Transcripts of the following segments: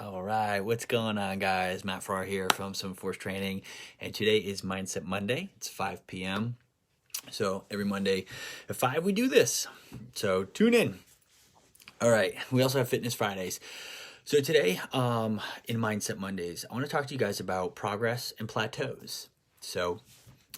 All right, what's going on, guys? Matt Farrar here from Some Force Training, and today is Mindset Monday. It's 5 p.m. So every Monday at 5 we do this. So tune in. All right, we also have Fitness Fridays. So today, in Mindset Mondays, I want to talk to you guys about progress and plateaus. So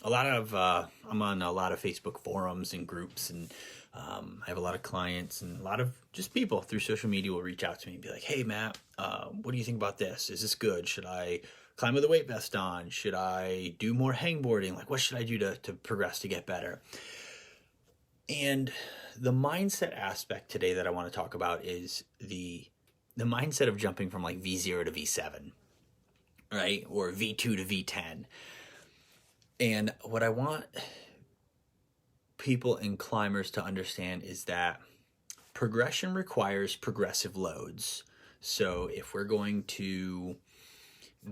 I'm on a lot of Facebook forums and groups, and I have a lot of clients and a lot of just people through social media will reach out to me and be like, hey, Matt, what do you think about this? Is this good? Should I climb with a weight vest on? Should I do more hangboarding? Like, what should I do to progress, to get better? And the mindset aspect today that I want to talk about is the mindset of jumping from like V0 to V7, right? Or V2 to V10. And what I want people and climbers to understand is that progression requires progressive loads. So if we're going to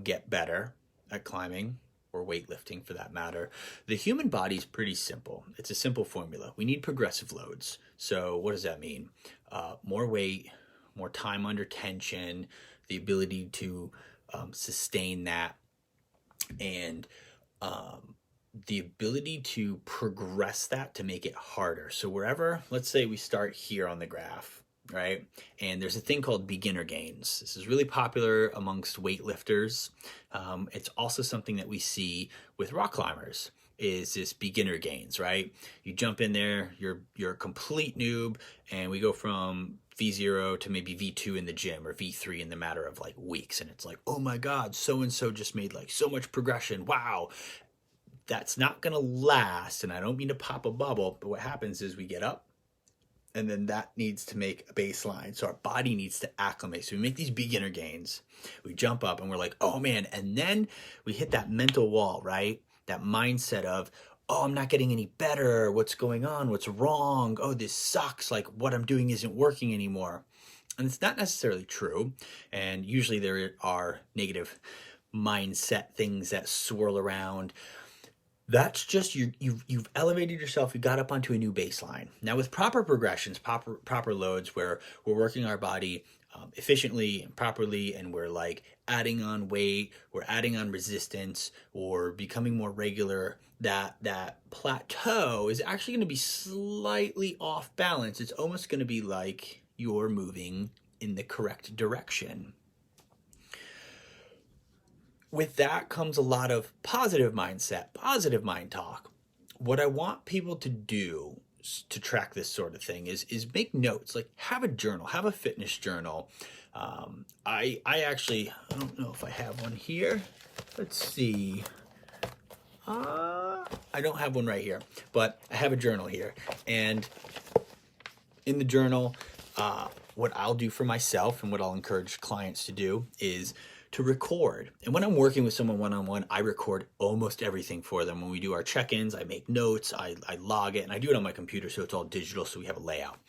get better at climbing or weightlifting for that matter, the human body is pretty simple. It's a simple formula. We need progressive loads. So what does that mean? More weight, more time under tension, the ability to sustain that, and the ability to progress that to make it harder. So wherever, let's say we start here on the graph, right? And there's a thing called beginner gains. This is really popular amongst weightlifters. It's also something that we see with rock climbers, is this beginner gains, right? You jump in there, you're a complete noob, and we go from V0 to maybe V2 in the gym or V3 in the matter of like weeks. And it's like, oh my God, so-and-so just made like so much progression. Wow. That's not going to last. And I don't mean to pop a bubble, but what happens is we get up and then that needs to make a baseline. So our body needs to acclimate. So we make these beginner gains. We jump up and we're like, oh man. And then we hit that mental wall, right? That mindset of, oh, I'm not getting any better. What's going on? What's wrong? Oh, this sucks. Like what I'm doing isn't working anymore. And it's not necessarily true. And usually there are negative mindset things that swirl around. That's just you've elevated yourself. You got up onto a new baseline. Now with proper progressions, proper loads, where we're working our body efficiently and properly, and we're like adding on weight, we're adding on resistance, or becoming more regular, that plateau is actually going to be slightly off balance. It's almost going to be like you're moving in the correct direction. With that comes a lot of positive mindset, positive mind talk. What I want people to do to track this sort of thing is make notes, like have a journal, have a fitness journal. I don't know if I have one here. Let's see. I don't have one right here, but I have a journal here. And in the journal, what I'll do for myself and what I'll encourage clients to do is to record. And when I'm working with someone one-on-one, I record almost everything for them. When we do our check-ins, I make notes, I log it, and I do it on my computer, so it's all digital, so we have a layout.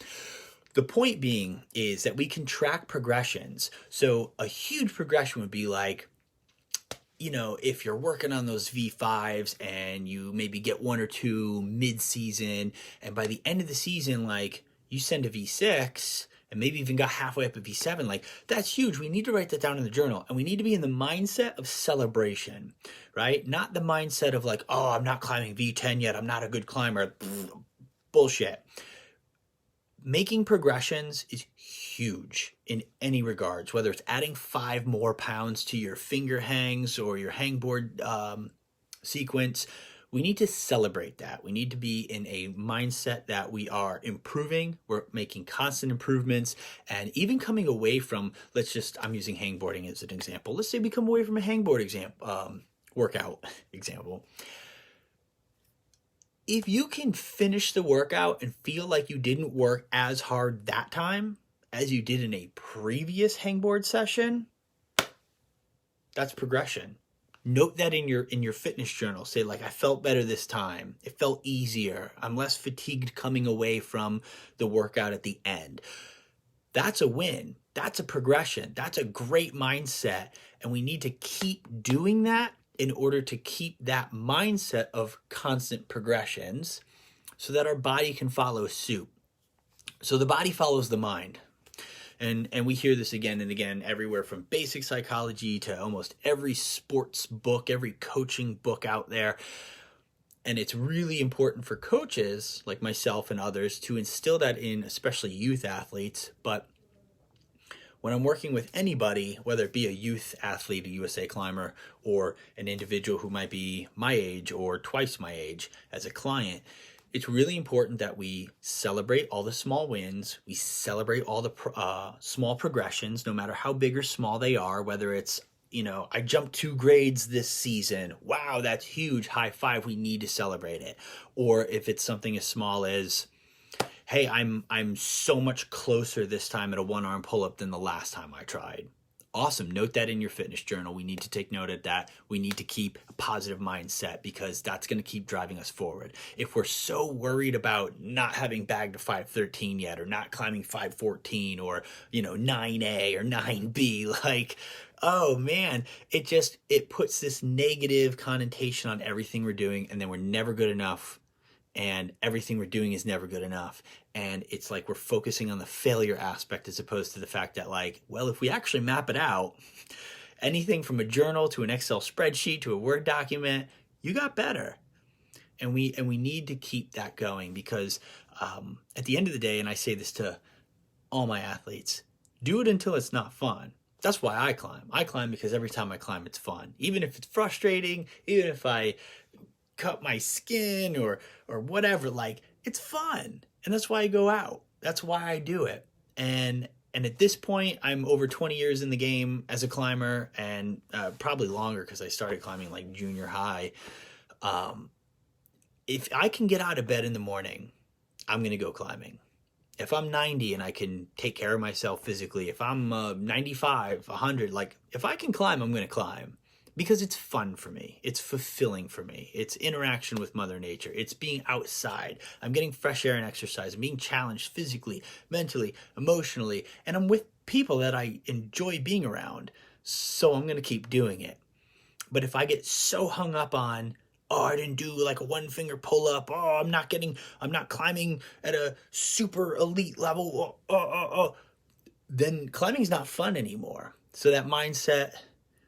The point being is that we can track progressions. So a huge progression would be like, you know, if you're working on those V5s and you maybe get one or two mid-season, and by the end of the season, like you send a V6, and maybe even got halfway up at V7, like that's huge. We need to write that down in the journal, and we need to be in the mindset of celebration, right? Not the mindset of like, oh, I'm not climbing V10 yet, I'm not a good climber. Bullshit. Making progressions is huge in any regards, whether it's adding 5 more pounds to your finger hangs or your hangboard sequence. We need to celebrate that. We need to be in a mindset that we are improving, we're making constant improvements, and even coming away from, I'm using hangboarding as an example. Let's say we come away from a hangboard workout example. If you can finish the workout and feel like you didn't work as hard that time as you did in a previous hangboard session, that's progression. Note that in your fitness journal. Say like, I felt better this time. It felt easier. I'm less fatigued coming away from the workout at the end. That's a win. That's a progression. That's a great mindset. And we need to keep doing that in order to keep that mindset of constant progressions so that our body can follow suit. So the body follows the mind. And we hear this again and again everywhere, from basic psychology to almost every sports book, every coaching book out there. And it's really important for coaches like myself and others to instill that in, especially youth athletes. But when I'm working with anybody, whether it be a youth athlete, a USA climber, or an individual who might be my age or twice my age as a client, it's really important that we celebrate all the small wins. We celebrate all the small progressions, no matter how big or small they are, whether it's, I jumped 2 grades this season. Wow, that's huge. High five. We need to celebrate it. Or if it's something as small as, hey, I'm so much closer this time at a 1-arm pull-up than the last time I tried. Awesome. Note that in your fitness journal. We need to take note of that. We need to keep a positive mindset, because that's going to keep driving us forward. If we're so worried about not having bagged a 513 yet, or not climbing 514, or 9A or 9B, like, oh man, it puts this negative connotation on everything we're doing, and then we're never good enough. And everything we're doing is never good enough. And it's like we're focusing on the failure aspect as opposed to the fact that, like, well, if we actually map it out, anything from a journal to an Excel spreadsheet to a Word document, you got better. And we need to keep that going, because at the end of the day, and I say this to all my athletes, do it until it's not fun. That's why I climb. I climb because every time I climb, it's fun. Even if it's frustrating, even if I cut my skin or whatever, like, it's fun. And that's why I go out. That's why I do it. And at this point, I'm over 20 years in the game as a climber, and probably longer, because I started climbing like junior high. If I can get out of bed in the morning, I'm going to go climbing. If I'm 90 and I can take care of myself physically, if I'm 95, 100, like, if I can climb, I'm going to climb. Because it's fun for me. It's fulfilling for me. It's interaction with Mother Nature. It's being outside. I'm getting fresh air and exercise. I'm being challenged physically, mentally, emotionally. And I'm with people that I enjoy being around. So I'm going to keep doing it. But if I get so hung up on, oh, I didn't do like a 1-finger pull up. Oh, I'm not climbing at a super elite level. Then climbing's not fun anymore. So that mindset,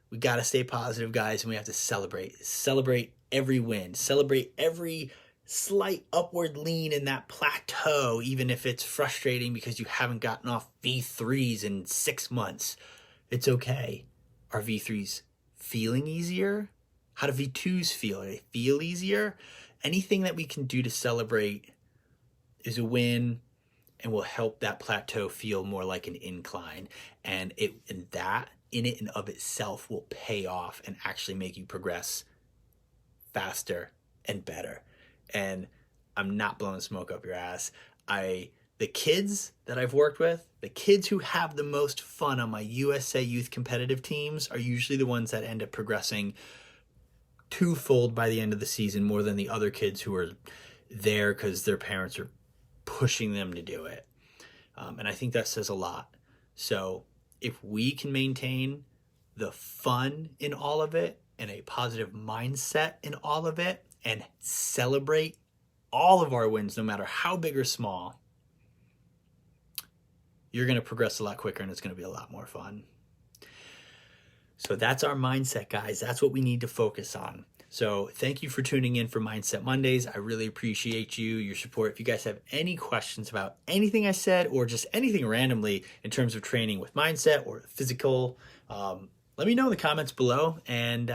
we got to stay positive, guys, and we have to celebrate every win, celebrate every slight upward lean in that plateau, even if it's frustrating because you haven't gotten off V3s in 6 months. It's okay. Are V3s feeling easier? How do V2s feel? Do they feel easier? Anything that we can do to celebrate is a win, and will help that plateau feel more like an incline. And that in it and of itself will pay off and actually make you progress faster and better. And I'm not blowing smoke up your ass. The kids that I've worked with, the kids who have the most fun on my USA youth competitive teams, are usually the ones that end up progressing twofold by the end of the season, more than the other kids who are there because their parents are pushing them to do it. And I think that says a lot. So if we can maintain the fun in all of it and a positive mindset in all of it, and celebrate all of our wins, no matter how big or small, you're going to progress a lot quicker, and it's going to be a lot more fun. So that's our mindset, guys. That's what we need to focus on. So thank you for tuning in for Mindset Mondays. I really appreciate your support. If you guys have any questions about anything I said, or just anything randomly in terms of training with mindset or physical, let me know in the comments below, and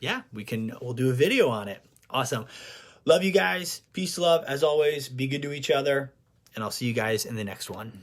we'll do a video on it. Awesome. Love you guys. Peace, love. As always, be good to each other, and I'll see you guys in the next one.